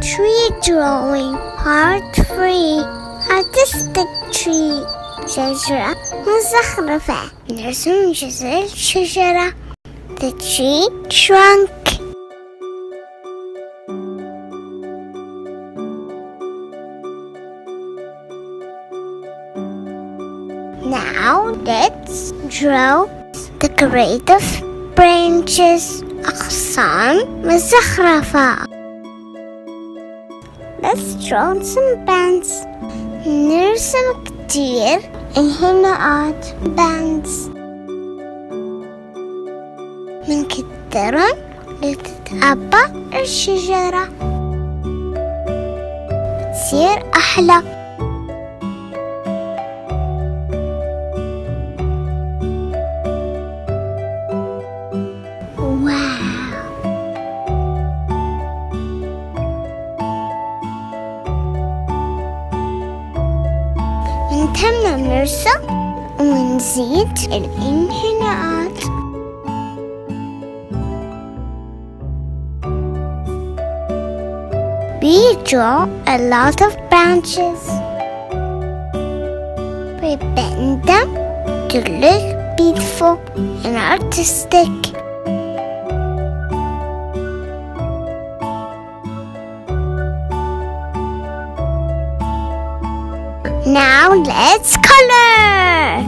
Tree drawing part 3 artistic tree شجرة مزخرفة نرسم جزء الشجرة. The tree trunk. Now let's draw decorative branches. أغصان مزخرفة. Let's draw some bands. نرسم كتير انحناءات bands من كترن لتتعبى الشجرة بتصير أحلى. نتمنى نرسم ونزيد الانحناءات. We draw a lot of branches. We bend them to look beautiful and artistic. Now let's color.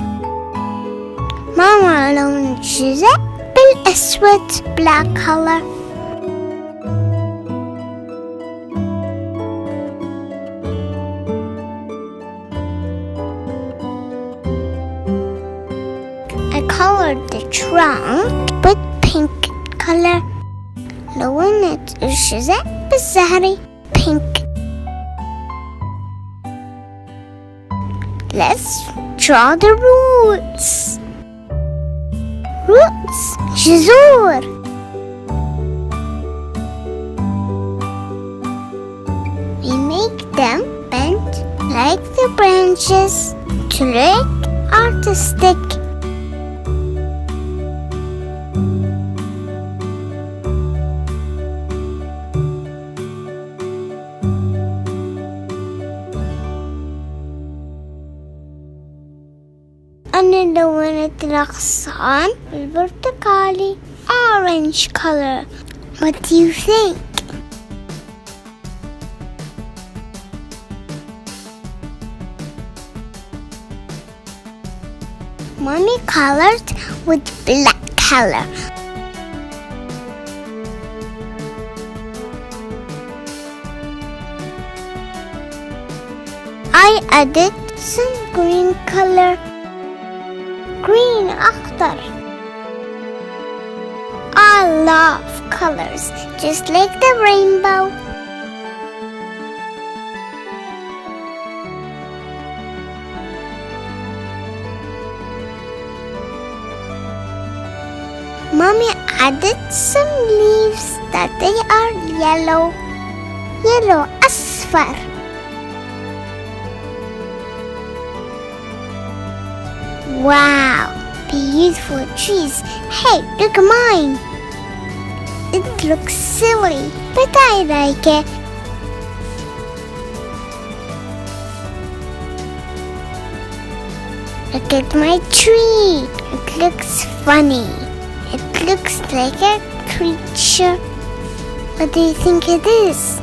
ماما لون الجزء بالأسود black color. I colored the trunk with pink color. لونت الجزء بالزهري pink. Let's draw the roots. Roots, جذور. We make them bend like the branches to look artistic. أنا لونت الأغصان بالبرتقالي orange color. What do you think? Mommy colored with black color. I added some green color. Green أخضر. I love colors just like the rainbow. Mommy added some leaves that they are yellow. Yellow أصفر. Wow, beautiful trees. Hey, look at mine. It looks silly, but I like it. Look at my tree. It looks funny. It looks like a creature. What do you think it is?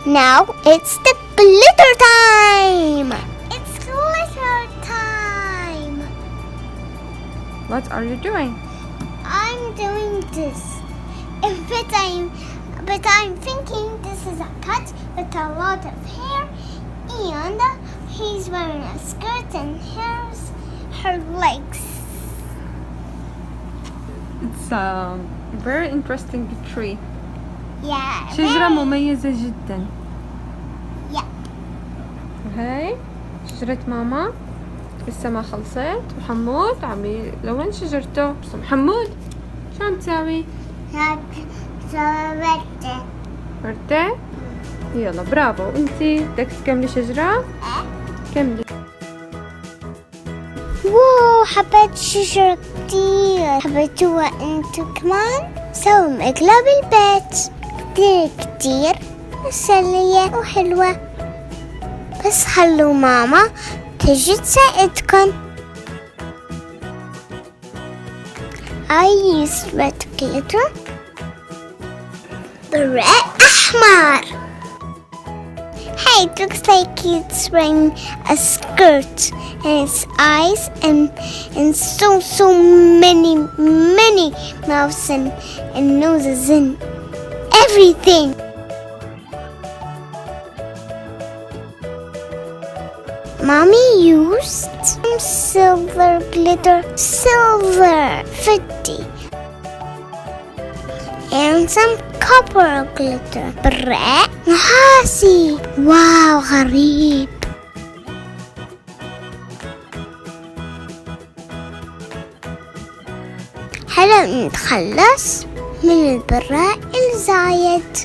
Now it's the glitter time! It's glitter time! What are you doing? I'm doing this. But I'm thinking this is a cat with a lot of hair and he's wearing a skirt and here's her legs. It's a very interesting tree. Yeah. شجرة مميزة جدا. Yeah. وهي شجرة ماما لسه ما خلصت وحمود عم يلون شجرته. حمود شو عم تساوي؟ وردة. يلا برافو. وانتي بدك تكملي شجرة؟ كملي. واو حبيت شجرة كتير. حبيتوها انتو كمان؟ سووا مقلب البيت كتير مسلية وحلوة. بس خلوا ماما تجي تساعدكم. I used red glitter. The red أحمر. Hey, it looks like it's wearing a skirt and its eyes and so many mouths and noses and everything. Mommy used some silver glitter, silver 50, and some copper glitter, براقة نحاسي. واو غريب. هلا نتخلص من البراق الزايد،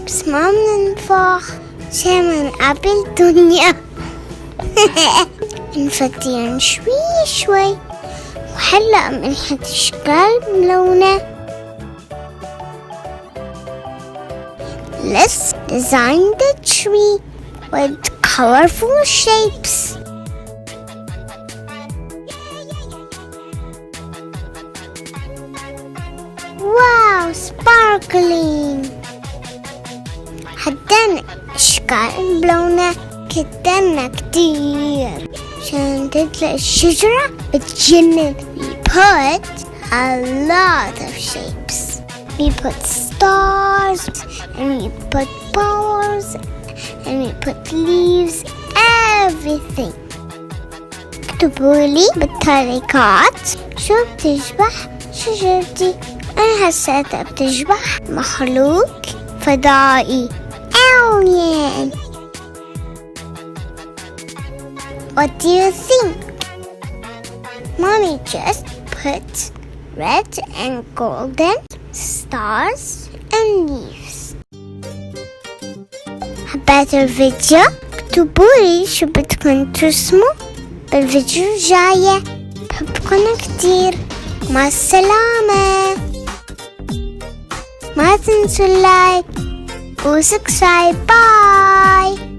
بس ما بننفخ عشان ما نقابل الدنيا. نفتيها شوي وحلق منحة أشكال ملونة. Let's design the tree with colorful shapes. Wow, sparkling. حطينا أشكال ملونة كترنا كتير عشان تطلع الشجرة بتجنن. We put a lot of shapes. We put stars and we put flowers and we put leaves, everything. اكتبولي بالطريقات شو بتشبه شجرتي. أنا حسيتها بتشبه مخلوق فضائي alien. What do you think? Mommy just put red and golden stars and leaves. حبيتوا الفيديو؟ اكتبولي شو بدكم ترسموا بالفيديو الجاية. بحبكم كتير. مع السلامة. ما تنسوا اللايك وسبسكرايب. باي.